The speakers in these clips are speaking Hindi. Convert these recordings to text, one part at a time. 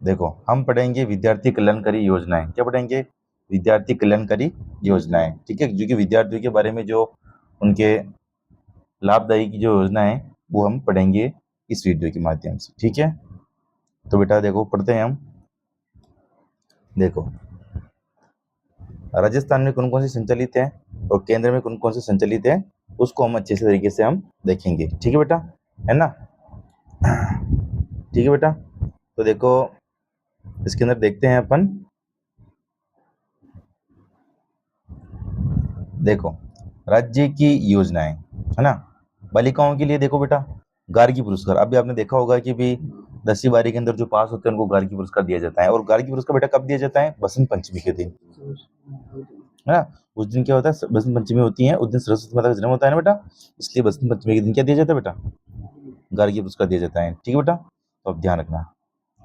देखो हम पढ़ेंगे विद्यार्थी कल्याणकारी योजनाएं। क्या पढ़ेंगे? विद्यार्थी कल्याणकारी योजनाएं। ठीक है, जो कि विद्यार्थियों के बारे में जो उनके लाभदायी की जो योजना है वो हम पढ़ेंगे इस वीडियो के माध्यम से। ठीक है, तो बेटा देखो पढ़ते हैं हम। देखो राजस्थान में कौन कौन से संचालित है और केंद्र में कौन कौन से संचालित है, उसको हम अच्छे से तरीके से हम देखेंगे। ठीक है बेटा, है ना? ठीक है बेटा, तो देखो इसके अंदर देखते हैं अपन। देखो राज्य की योजनाएं, है ना? बालिकाओं के लिए देखो बेटा, गार्गी पुरस्कार। अभी आपने देखा होगा कि भी 10वीं 12वीं के अंदर जो पास होते हैं उनको गार्गी पुरस्कार दिया जाता है। और गार्गी पुरस्कार बेटा कब दिया जाता है? बसंत पंचमी के दिन, है ना? उस दिन क्या होता है? बसंत पंचमी होती है, उस दिन सरस्वती माता का जन्म होता है ना बेटा, इसलिए बसंत पंचमी के दिन क्या दिया जाता है बेटा? गार्गी पुरस्कार दिया जाता है। ठीक है बेटा, तो अब ध्यान रखना,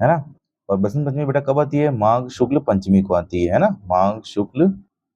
है ना? और बसंत पंचमी बेटा कब आती है? माघ शुक्ल पंचमी को आती है ना? माघ शुक्ल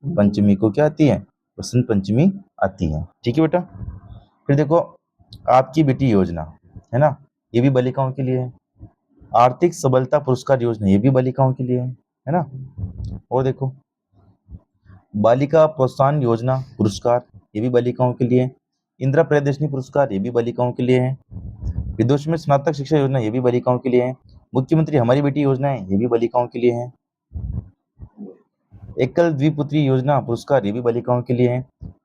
पंचमी को क्या आती है? बसंत पंचमी आती है। ठीक है बेटा, फिर देखो आपकी बेटी योजना, है ना? ये भी बालिकाओं के लिए है। आर्थिक सबलता पुरस्कार योजना, ये भी बालिकाओं के लिए है ना? और देखो बालिका प्रोत्साहन योजना पुरस्कार, ये भी बालिकाओं के लिए। इंदिरा प्रियदर्शनी पुरस्कार, ये भी बालिकाओं के लिए है। विदेश में स्नातक शिक्षा योजना, ये भी बालिकाओं के लिए है। मुख्यमंत्री हमारी बेटी योजना है, ये भी बालिकाओं के लिए है। एकल द्विपुत्री योजना पुरस्कार, ये भी बालिकाओं के लिए है।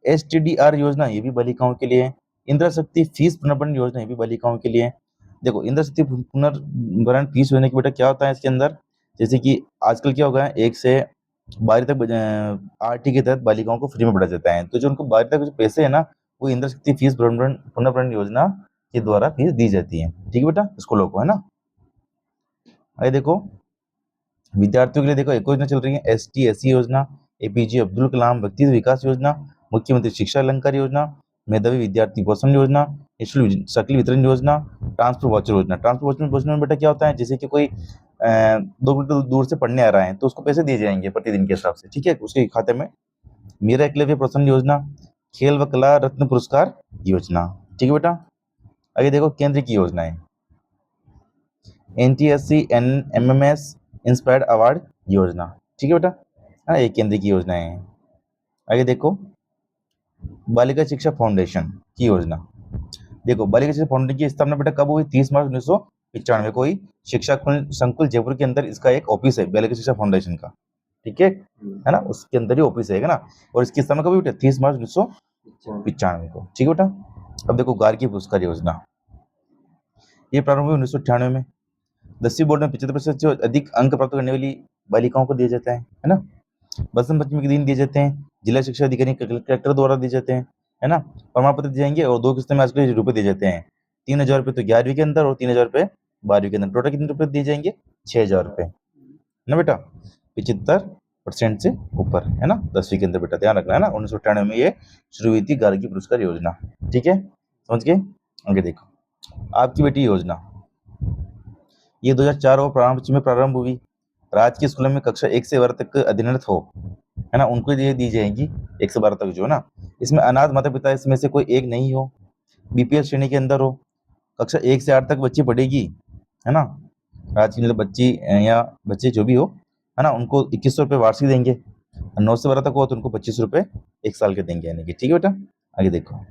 STDR योजना, ये भी बालिकाओं के लिए है। इंदिरा शक्ति फीस पुनर्भरण योजना, ये भी बालिकाओं के लिए है। देखो इंदिरा शक्ति पुनर्भरण फीस योजना के बेटा क्या होता है इसके अंदर, जैसे कि आजकल क्या होगा 1 से 12 तक RT के तहत बालिकाओं को फ्री में पढ़ा जाता है। तो जो उनको 12 तक जो पैसे है ना, वो इंदिरा शक्ति फीस पुनर्भरण योजना के द्वारा फीस दी जाती है। ठीक है बेटा, स्कूलों को, है ना? आगे देखो विद्यार्थियों के लिए देखो एक योजना चल रही है ST SC योजना, APJ अब्दुल कलाम व्यक्तित्व विकास योजना, मुख्यमंत्री शिक्षा अलंकार योजना, मेधावी विद्यार्थी पोषण योजना, निःशुल्क साइकिल वितरण योजना, ट्रांसफर वाउचर योजना। ट्रांसफर वाउचर में बेटा क्या होता है, जैसे कि कोई 2 किलोमीटर दूर से पढ़ने आ रहा है तो उसको पैसे दिए जाएंगे प्रतिदिन के हिसाब से। ठीक है, उसके खाते में। मेरा एकलव्य प्रोत्साहन योजना, खेल व कला रत्न पुरस्कार योजना। ठीक है बेटा, आगे देखो केंद्र की योजनाएं, NTSC MMS इंस्पायर्ड अवार्ड योजना। ठीक है बेटा, हाँ ये केंद्र की योजनाएं हैं। आगे देखो बालिका शिक्षा फाउंडेशन की योजना। देखो बालिका शिक्षा फाउंडेशन की स्थापना बेटा कब हुई? 30 मार्च 1995 को हुई। शिक्षा संकुल जयपुर के अंदर इसका एक ऑफिस है बालिका शिक्षा फाउंडेशन का। ठीक है ना? उसके अंदर ही ऑफिस है ना? और इसकी स्थापना कब हुई बेटा? 30 मार्च 1995 को। ठीक है बेटा, अब देखो गार्गी पुरस्कार योजना, ये प्रारंभ हुई 1998 में। 10वीं बोर्ड में 75% से अधिक अंक प्राप्त करने वाली बालिकाओं को दिया जाता है ना? बसंत पंचमी के दिन दिए जाते हैं। जिला शिक्षा अधिकारी कलेक्टर द्वारा दिए जाते हैं, है ना? प्रमाण पत्र दिए जाएंगे और 2 किस्तों में आजकल रुपए दिए जाते हैं। 3000 रुपये तो 11वीं के अंदर और 3000 रुपये 12वीं के अंदर। टोटल कितने रुपए दिए जाएंगे? 6000 रुपये, है ना बेटा? 75% से ऊपर, है ना? 10वीं के अंदर बेटा ध्यान रखना, है ना? 1998 में ये शुरू हुई थी गार्गी पुरस्कार योजना। ठीक है, समझ गए? आगे देखो आपकी बेटी योजना, ये 2004 में प्रारंभ हुई। राजकीय स्कूलों में कक्षा 1 से 12 तक अध्ययनरत हो, है ना, उनको ये दी जाएंगी 1 से 12 तक जो है ना। इसमें अनाथ माता पिता इसमें से कोई एक नहीं हो, BPL श्रेणी के अंदर हो, कक्षा 1 से 8 तक बच्ची पढ़ेगी, है ना? राजकीय मतलब बच्ची या बच्चे जो भी हो, है ना, उनको 2100 रुपये वार्षिक देंगे। 9 से 12 तक हो तो उनको 25 रुपये 1 साल के देंगे, यानी कि। ठीक है बेटा, आगे देखो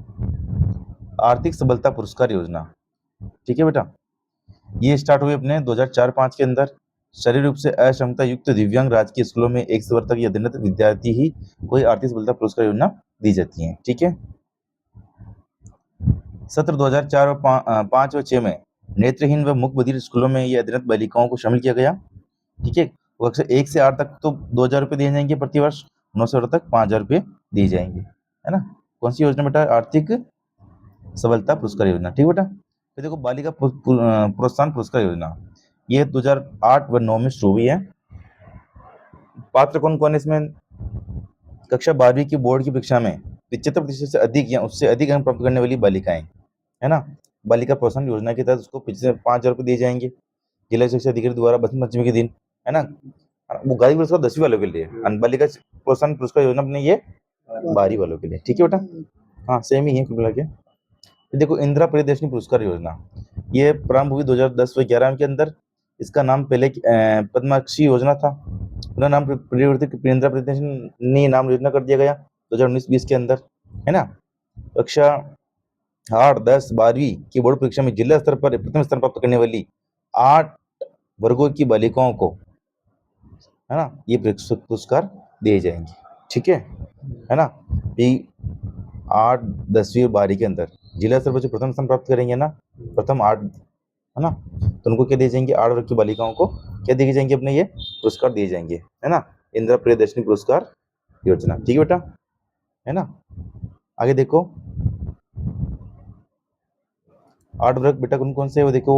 आर्थिक सबलता पुरस्कार योजना। ठीक है बेटा, ये स्टार्ट हुई अपने 2004-5 के अंदर। शारीरिक रूप से अक्षमता युक्त दिव्यांग राजकीय स्कूलों में 1 से 12 तक अध्ययनरत विद्यार्थी ही कोई आर्थिक सबलता पुरस्कार योजना दी जाती है। ठीक है, सत्र 2004 और 5 और 6 में नेत्रहीन व मुख बधिर स्कूलों में ये अध्ययनरत बालिकाओं को शामिल किया गया। ठीक है, कक्षा 1 से 8 तक तो 2000 रुपये दिए जाएंगे प्रति वर्ष, 9 से 12 तक 5000 रुपये दिए जाएंगे, है ना? कौन सी योजना बेटा? आर्थिक सबलता पुरस्कार योजना। ठीक बेटा, फिर देखो बालिका प्रोत्साहन पुरस्कार योजना, ये 2008 व 9 में शुरू हुई है। पात्र कौन कौन है इसमें? कक्षा 12वीं की बोर्ड की परीक्षा में 75% से अधिक या उससे अधिक अंक प्राप्त करने वाली बालिकाएं, है ना? बालिका प्रोत्साहन योजना के तहत उसको 5000 रुपये दिए जाएंगे जिला शिक्षा अधिकारी द्वारा बसंत पंचमी के दिन, है ना? वो गार्गी पुरस्कार 10वीं वालों के लिए, बालिका प्रोत्साहन पुरस्कार योजना अपने ये 12वीं वालों के लिए। ठीक है बेटा, हाँ सेम ही है कुल मिला के। देखो इंदिरा प्रियदर्शनी पुरस्कार योजना, ये प्रारंभ हुई 2010 व 11 के अंदर। इसका नाम पहले पद्माक्षी योजना था, पुनः नाम परिवर्तित प्रियंका प्रियदर्शनी नाम योजना कर दिया गया 2019-20 के अंदर, है ना। कक्षा 8, 10, 12वीं की बोर्ड परीक्षा में जिला स्तर पर प्रथम स्थान प्राप्त करने वाली 8 वर्गों की बालिकाओं को, है ना, ये पुरस्कार दिए जाएंगे, ठीक है ना। ये 8, 10वीं और 12वीं के अंदर जिला स्तर पर जो प्रथम स्थान प्राप्त करेंगे ना, प्रथम 8, है ना, तो उनको क्या दिए जाएंगे, 8 वर्ग की बालिकाओं को क्या दिए जाएंगे, अपने ये पुरस्कार दिए जाएंगे, है ना, इंदिरा प्रियदर्शनी पुरस्कार योजना, ठीक है बेटा, है ना। आगे देखो 8 वर्ग बेटा कौन कौन से है वो देखो,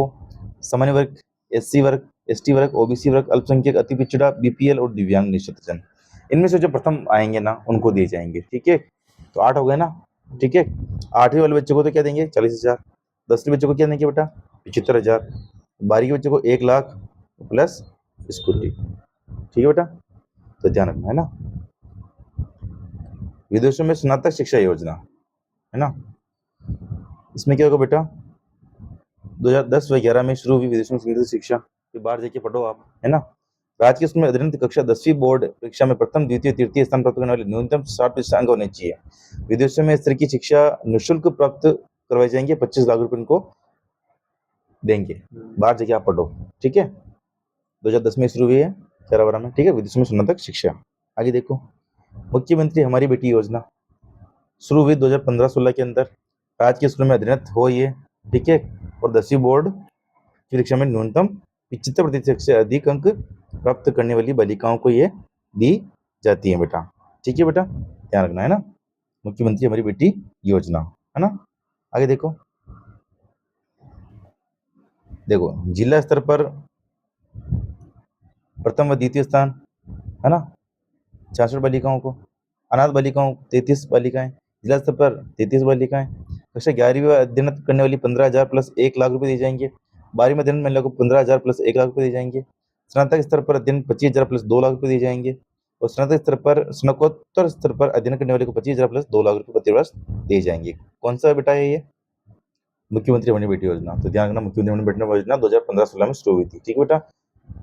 सामान्य वर्ग, एससी वर्ग, एसटी वर्ग, ओबीसी वर्ग, अल्पसंख्यक, अति पिछड़ा, बीपीएल और दिव्यांग निःशक्तजन। इनमें से जो प्रथम आएंगे ना उनको दिए जाएंगे, ठीक है। तो 8 हो गए ना, ठीक है। 8वीं वाले बच्चों को तो क्या देंगे 40,000, 10वीं बच्चों को क्या देंगे बेटा 75,000, 12वीं के बच्चों को 1 लाख प्लस स्कूटी, ठीक है बेटा, तो ध्यान रखना, है ना। विदेशों में स्नातक शिक्षा योजना, है ना, इसमें क्या होगा बेटा 2010 व 11 में शुरू हुई विदेशों में स्नातक शिक्षा, फिर बाहर जाके पढ़ो आप, है ना। राजकीय स्कूल में अध्ययन कक्षा 10वीं बोर्ड परीक्षा में प्रथम, द्वितीय, तृतीय स्थान प्राप्त करने वाले न्यूनतम 60% अंक होने चाहिए। विदेशों में इस तरह की शिक्षा निःशुल्क प्राप्त करवाई जाएंगे, 25 लाख रुपए इनको देंगे, बाहर जाके आप पढ़ो, ठीक है। 2010 में शुरू हुई है 11-12 में, ठीक है, विदेशों में स्नातक शिक्षा। आगे देखो मुख्यमंत्री हमारी बेटी योजना शुरू हुई 2015-16 के अंदर, राजकीय स्कूल में अध्ययनरत हो ये, ठीक है, और 10वीं बोर्ड की परीक्षा में न्यूनतम 75% से अधिक अंक प्राप्त करने वाली बालिकाओं को ये दी जाती है बेटा, ठीक है बेटा, ध्यान रखना, है ना, मुख्यमंत्री हमारी बेटी योजना, है ना। आगे देखो जिला स्तर पर प्रथम व द्वितीय स्थान, है ना, 66 बालिकाओं को, अनाथ बालिकाओं 33 बालिकाएं, जिला स्तर पर 33 बालिकाएं, कक्षा 11वीं में अध्ययन करने वाली 15,000 प्लस 1 लाख रुपए दिए जाएंगे, 12वीं में अध्ययन महिला को 15,000 प्लस 1 लाख रुपए दिए जाएंगे, स्नातक स्तर पर अध्ययन 25,000 प्लस 2 लाख रुपए दिए जाएंगे, और स्नातकोत्तर स्तर पर अध्ययन करने वाले को 25,000 प्लस 2 लाख रुपए प्रतिवर्ष दिए जाएंगे। कौन सा बेटा है ये मुख्यमंत्री हमारी बेटी योजना, तो ध्यान रखना मुख्यमंत्री हमारी बेटी योजना 2015-16 में शुरू हुई थी, ठीक है बेटा,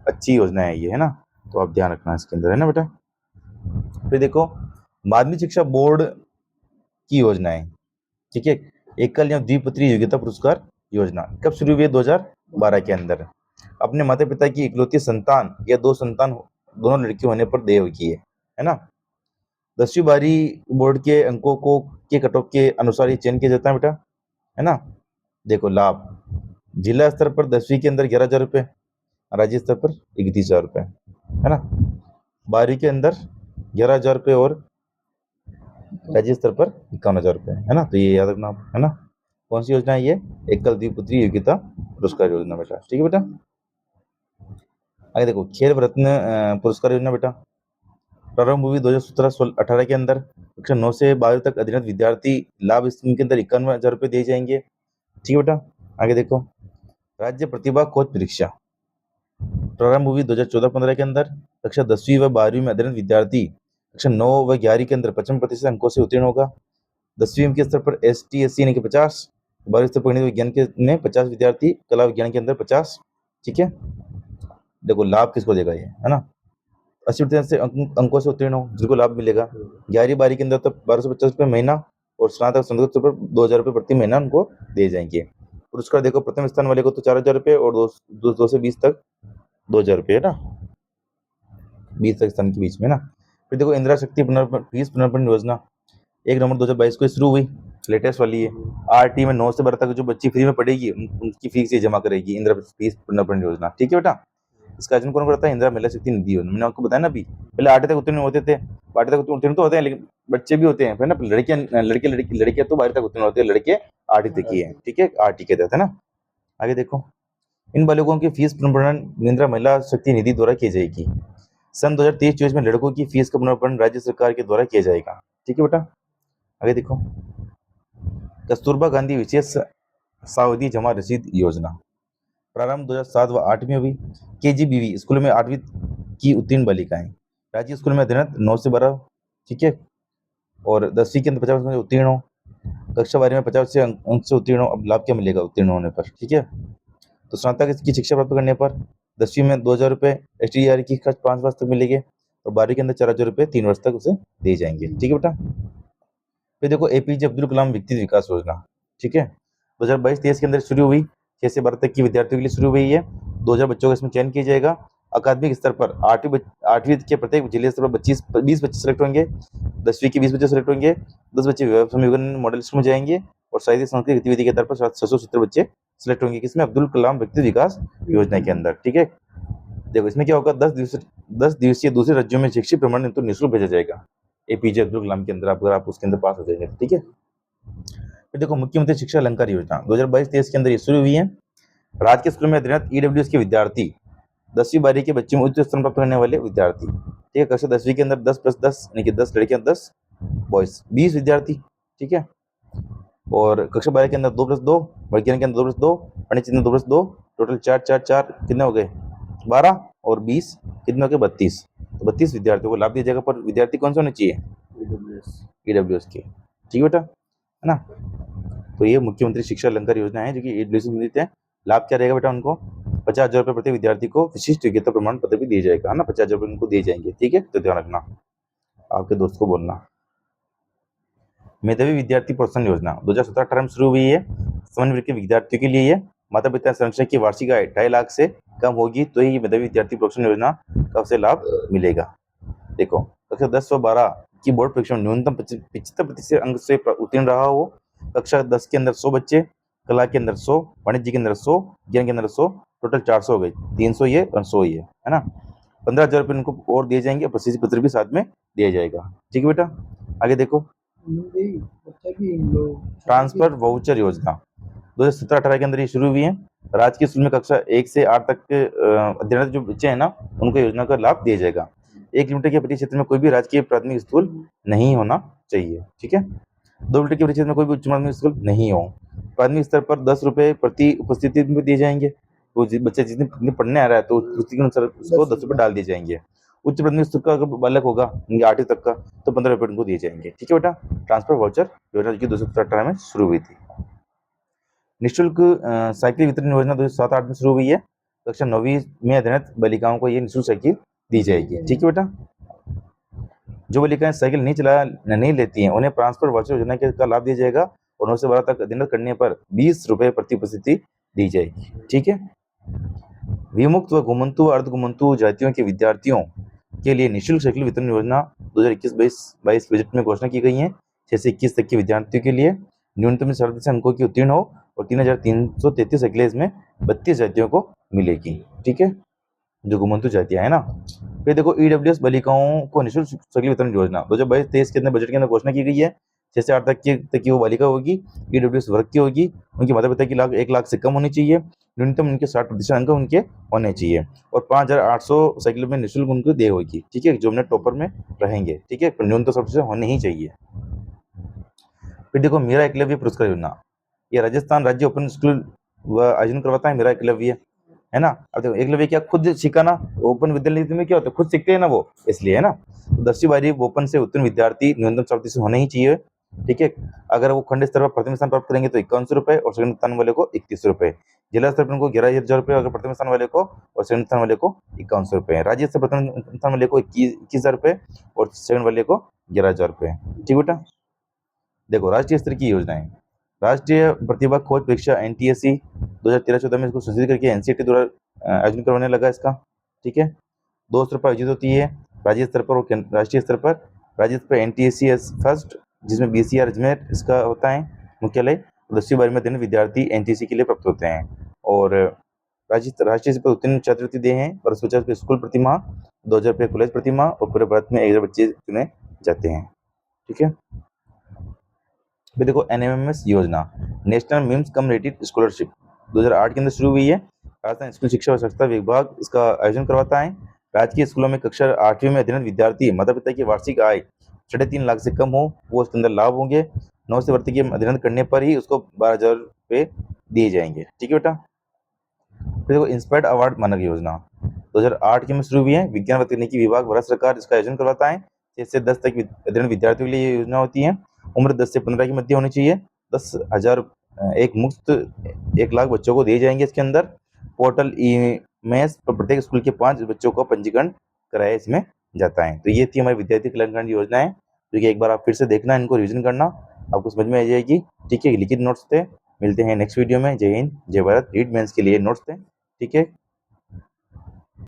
अच्छी योजना है ये, है ना, तो आप ध्यान रखना इसके अंदर, है ना बेटा। फिर देखो माध्यमिक शिक्षा बोर्ड की योजनाएं, ठीक है, एकल या द्विपत्रीय योग्यता पुरस्कार योजना कब शुरू हुई है 2012 के अंदर, अपने माता पिता की इकलौती संतान या 2 संतान दोनों लड़की होने पर देय की है ना। 10वीं 12वीं बोर्ड के अंकों को के कट ऑफ के अनुसार ये चयन किया जाता है बेटा, है ना। देखो लाभ, जिला स्तर पर 10वीं के अंदर 11,000 रुपये, राज्य स्तर पर 31,000 रुपये, है ना। 12वीं के अंदर 11,000 रुपये और राज्य स्तर पर 51,000 रुपये, है ना, तो ये याद रखना आप, है ना। कौन सी योजना है ये, एकल द्विपुत्री योग्यता पुरस्कार योजना बेटा, ठीक है बेटा। आगे देखो खेल रत्न पुरस्कार योजना बेटा प्रारंभ हुई 2017-18 के अंदर, कक्षा 9 से 12 तक अध्ययनरत विद्यार्थी लाभ स्कीम के अंदर 51,000 रुपये दिए जाएंगे, ठीक है बेटा। आगे देखो राज्य प्रतिभा खोज परीक्षा प्रारंभ हुई 2014-15 के अंदर, कक्षा 10वीं व 12वीं में अध्ययनरत विद्यार्थी कक्षा 9 व 11वीं के अंदर 55% अंकों से उत्तीर्ण होगा। 10वीं के स्तर पर ST/SC यानी कि 50, 12वीं स्तर पर गणित विज्ञान के में 50 विद्यार्थी, कला विज्ञान के अंदर 50, ठीक है। देखो लाभ किसको देगा ये, है ना, 80% से अंकों से उत्तीर्ण हो जिनको लाभ मिलेगा। 11वीं 12वीं के अंदर तो 1,250 रुपये महीना और स्नातक स्तर पर 2,000 रुपये प्रति महीना उनको दिए जाएंगे। पुरस्कार देखो प्रथम स्थान वाले को तो 4,000 रुपये और 2 से 20 तक 2,000 रुपये, है ना, 20 तक स्थान के बीच में ना। फिर देखो इंदिरा शक्ति फीस पुनर्पण योजना 1 नवंबर 2022 को शुरू हुई, लेटेस्ट वाली है। RT में 9 से 12 तक जो बच्ची फ्री में पढ़ेगी उनकी फीस ये जमा करेगी इंदिरा फीस पुनर्पण योजना, ठीक है बेटा। इसका आयोजन कौन करता है, इंदिरा महिला शक्ति निधि योजना, मैंने आपको बताया ना अभी, पहले 8 तक उत्तीर्ण होते थे, 8 तक उत्तीर्ण तो होते हैं लेकिन बच्चे भी होते हैं, है ना, लड़कियां तो 12 तक उत्तीर्ण होते हैं, लड़के 8 तक ही है, ठीक है, RT के तहत, है ना। आगे देखो इन बालिकाओं की फीस पुनर्भरण इंदिरा महिला शक्ति निधि द्वारा की जाएगी। सन 2023-24 में लड़कों की फीस का पुनर्भरण राज्य सरकार के द्वारा किया जाएगा, ठीक है बेटा। आगे देखो कस्तूरबा गांधी विशेष सावधि जमा रसीद योजना प्रारंभ 2007 व 8 में हुई। KGBV स्कूल में 8वीं की उत्तीर्ण बालिकाएं, राज्य स्कूल में अध्ययनरत 9 से 12, ठीक है, और 10वीं के अंदर 50% उत्तीर्ण हो, कक्षा 12 में 50 से अंक से उत्तीर्ण हो, अब लाभ क्या मिलेगा उत्तीर्ण होने पर, ठीक है। तो स्नातक की शिक्षा प्राप्त करने पर 10वीं में 2,000 रुपये STR की खर्च 5 वर्ष तक मिलेंगे और 12वीं के अंदर 4,000 रुपये 3 वर्ष तक उसे दिए जाएंगे। ठीक है बेटा। फिर देखो APJ अब्दुल कलाम व्यक्तित्व विकास योजना, ठीक है, 2022-23 के अंदर शुरू हुई, 6 से 12 तक की विद्यार्थियों के लिए शुरू हुई है। 2,000 बच्चों का इसमें चयन किया जाएगा। अकादमिक स्तर पर 8वीं के प्रत्येक जिले स्तर पर 20 बच्चे सेलेक्ट होंगे, 10वीं के 20 बच्चे सेलेक्ट होंगे, 10 बच्चे विवेकानंद मॉडल स्कूल में जाएंगे और साहित्य सांस्कृतिक गतिविधि के आधार पर 670 बच्चे सिलेक्ट होंगे किसमें, अब्दुल कलाम व्यक्तित्व विकास योजना के अंदर। ठीक है, देखो इसमें क्या होगा, 10 दिवसीय दूसरे राज्यों में शिक्षित प्रमाण हेतु निःशुल्क भेजा जाएगा APJ अब्दुल कलाम के अंदर, अगर आप उसके अंदर पास हो जाएंगे। ठीक है, फिर देखो मुख्यमंत्री शिक्षा अलंकार योजना 2022-23 के अंदर ये शुरू हुई है। राज्य के स्कूल में अध्ययनरत EWS के विद्यार्थी 10वीं 12वीं के बच्चे में उच्च स्थान प्राप्त करने वाले विद्यार्थी, ठीक है, कक्षा 10वीं के अंदर 10+10 यानी कि 10 लड़कियां 10 बॉयज 20 विद्यार्थी। ठीक है, और कक्षा 12 के अंदर 2+2, विज्ञान के अंदर 2+2, गणित में 2+2, टोटल 4 कितने हो गए 12 और 20 कितने हो गए 32। तो 32 विद्यार्थियों को लाभ दिया जाएगा, पर विद्यार्थी कौन से होने चाहिए, EWS के। ठीक है बेटा, है ना। तो ये मुख्यमंत्री शिक्षा अलंकार योजना है जो कि EWS में मिलते हैं। लाभ क्या रहेगा बेटा, उनको 50,000 रुपये प्रति विद्यार्थी को विशिष्ट योग्यता प्रमाण पत्र भी दिए जाएगा, है ना, 50,000 रुपये उनको दिए जाएंगे। ठीक है, तो ध्यान रखना, आपके दोस्त को बोलना। मेधावी विद्यार्थी प्रोत्साहन योजना 2017-18 में शुरू हुई है। सामान्य वर्ग के विद्यार्थियों के लिए ये माता पिता संरक्षण की वार्षिक आय 2.5 लाख से कम होगी तो ही मेधावी विद्यार्थी प्रोत्साहन योजना का उसे लाभ मिलेगा। देखो, कक्षा 10 और 12 की बोर्ड परीक्षा में न्यूनतम 75% अंक से उत्तीर्ण रहा हो। कक्षा 10 के अंदर 100 बच्चे, कला के अंदर 100, वाणिज्य के अंदर 100, ज्ञान के अंदर 100, टोटल 400 हो गए, 300 ये और 100 ये, है ना। 15,000 रुपये उनको और दिए जाएंगे, प्रशस्ति पत्र भी साथ में दिया जाएगा। ठीक है बेटा, आगे देखो, ट्रांसफर वाउचर योजना 2017-18 के अंदर ये शुरू हुई है। राजकीय स्कूल में कक्षा 1 से 8 तक के अध्ययनरत जो बच्चे हैं ना, उनको योजना का लाभ दिया जाएगा। 1 किलोमीटर के परिधि क्षेत्र में कोई भी राजकीय प्राथमिक स्कूल नहीं होना चाहिए। ठीक है, 2 मीटर के परिधि क्षेत्र में कोई भी उच्च माध्यमिक स्कूल नहीं हो। प्राथमिक स्तर पर 10 रुपये प्रति उपस्थिति में दिए जाएंगे। तो बच्चे जितने पढ़ने आ रहा है तो उसी के अनुसार उसको 10 रुपये डाल दिए जाएंगे। उच्च प्राथमिक स्तर का अगर बालक होगा 8वीं तक का तो 15 रुपये उनको दिए जाएंगे। ठीक है बेटा, ट्रांसफर वाउचर योजना जो 2017-18 में शुरू हुई थी। निःशुल्क साइकिल वितरण योजना 2007-8 में शुरू हुई है। कक्षा 9वीं में अध्ययनरत बालिकाओं को ये निःशुल्क साइकिल दी जाएगी। ठीक है बेटा, जो बालिकाएं साइकिल नहीं लेती हैं उन्हें ट्रांसफर वाउचर योजना का लाभ दिया जाएगा और 9 से 12 तक अध्ययन करने पर 20 रुपये प्रति उपस्थिति दी जाएगी। ठीक है, विमुक्त व घुमंतु अर्ध घुमंतु जातियों के विद्यार्थियों के लिए निःशुल्क साइकिल वितरण योजना 2021-22 बजट में घोषणा की गई है। 6 से 21 तक के विद्यार्थियों के लिए न्यूनतम 37 अंकों की उत्तीर्ण हो और 3,333 साइकिलें इसमें 32 जातियों को मिलेगी। ठीक है, जो घुमंतु जातियां है ना। फिर देखो, EWS बालिकाओं को निःशुल्क साइकिल वितरण योजना 2022-23 के अंदर बजट के अंदर घोषणा की गई है। 6 से 8 तक की वो बालिका होगी, EWS वर्ग की होगी, उनके माता पिता की 1 लाख से कम होनी चाहिए, न्यूनतम उनके 60% अंक उनके होने चाहिए और 5,800 साइकिल में निःशुल्क उनको दे होगी। ठीक है, जो हमने टॉपर में रहेंगे। ठीक है, न्यूनतम 60% होने ही चाहिए। फिर देखो, मेरा एकलव्य पुरस्कार योजना, ये राजस्थान राज्य ओपन स्कूल आयोजन करवाता है मेरा एकलव्य, है ना। अब देखो, एकलव्य क्या खुद सिखाना, ओपन विद्यालय में क्या होता है खुद सीखते हैं ना वो, इसलिए, है ना। तो 10वीं 12वीं ओपन से उत्तीर्ण विद्यार्थी न्यूनतम 37 होने ही चाहिए। ठीक है, अगर वो खंड स्तर पर प्रथम स्थान प्राप्त करेंगे तो 51 रुपये और सेकंड स्थान वाले को 31 रुपये। जिला स्तर पर उनको 11,000 रुपये अगर प्रथम स्थान वाले को और सेकंड स्थान वाले को 51 रुपये। राज्य स्तर प्रथम स्थान वाले को 21,000 रुपये और सेकंड वाले को 11,000 रुपये। ठीक बेटा, देखो राष्ट्रीय स्तर की योजनाएं, राष्ट्रीय प्रतिभा खोज परीक्षा NTSE 2013-14 में इसको संशोधित करके NCERT द्वारा आयोजन करवाने लगा इसका। ठीक है, 2 स्तर पर आयोजित होती है, राज्य स्तर पर और राष्ट्रीय स्तर पर। राज्य स्तर पर NTSE फर्स्ट, जिसमें BCR अजमेर इसका होता है मुख्यालय, 10वीं 12वीं में अध्ययन विद्यार्थी NTSE के लिए प्राप्त होते हैं और राष्ट्रीय स्तर पर उत्तीर्ण छात्रवृत्ति दे हैं, 50 रुपये स्कूल प्रतिमा, 2,000 रुपये कॉलेज प्रतिमा और पूरे भारत में 1,000 बच्चे चुने जाते हैं। ठीक है, फिर देखो NMMS योजना, नेशनल मिम्स कम रेटेड स्कॉलरशिप 2008 के अंदर शुरू हुई है। राजस्थान स्कूल शिक्षा और स्वच्छता विभाग इसका आयोजन करवाता है। राजकीय स्कूलों में कक्षा 8वीं में अध्ययनरत विद्यार्थी माता पिता की वार्षिक आय 3.5 लाख से कम हो वो उसके अंदर लाभ होंगे। 9 से भर्ती के अध्ययन करने पर ही उसको 12,000 रुपये दिए जाएंगे। ठीक है बेटा, फिर देखो इंस्पायर्ड अवार्ड मानक योजना 2008 के में शुरू हुई है। विज्ञान व तकनीकी विभाग भारत सरकार इसका आयोजन करवाता है। 6 से 10 तक अध्ययन विद्यार्थियों के लिए ये योजना होती है। उम्र 10 से 15 के मध्य होनी चाहिए। 10,000 एक मुफ्त 1 लाख बच्चों को दिए जाएंगे इसके अंदर। पोर्टल मैथ्स पर प्रत्येक स्कूल के 5 बच्चों को पंजीकरण कराया इसमें जाता है। तो ये थी हमारी विद्यार्थी कल्याण योजनाएं, जो कि एक बार आप फिर से देखना, इनको रिविजन करना, आपको समझ में आ जाएगी। ठीक है, लिखित नोट्स थे। मिलते हैं नेक्स्ट वीडियो में। जय हिंद, जय भारत। रीड मेंस के लिए नोट्स थे। ठीक है।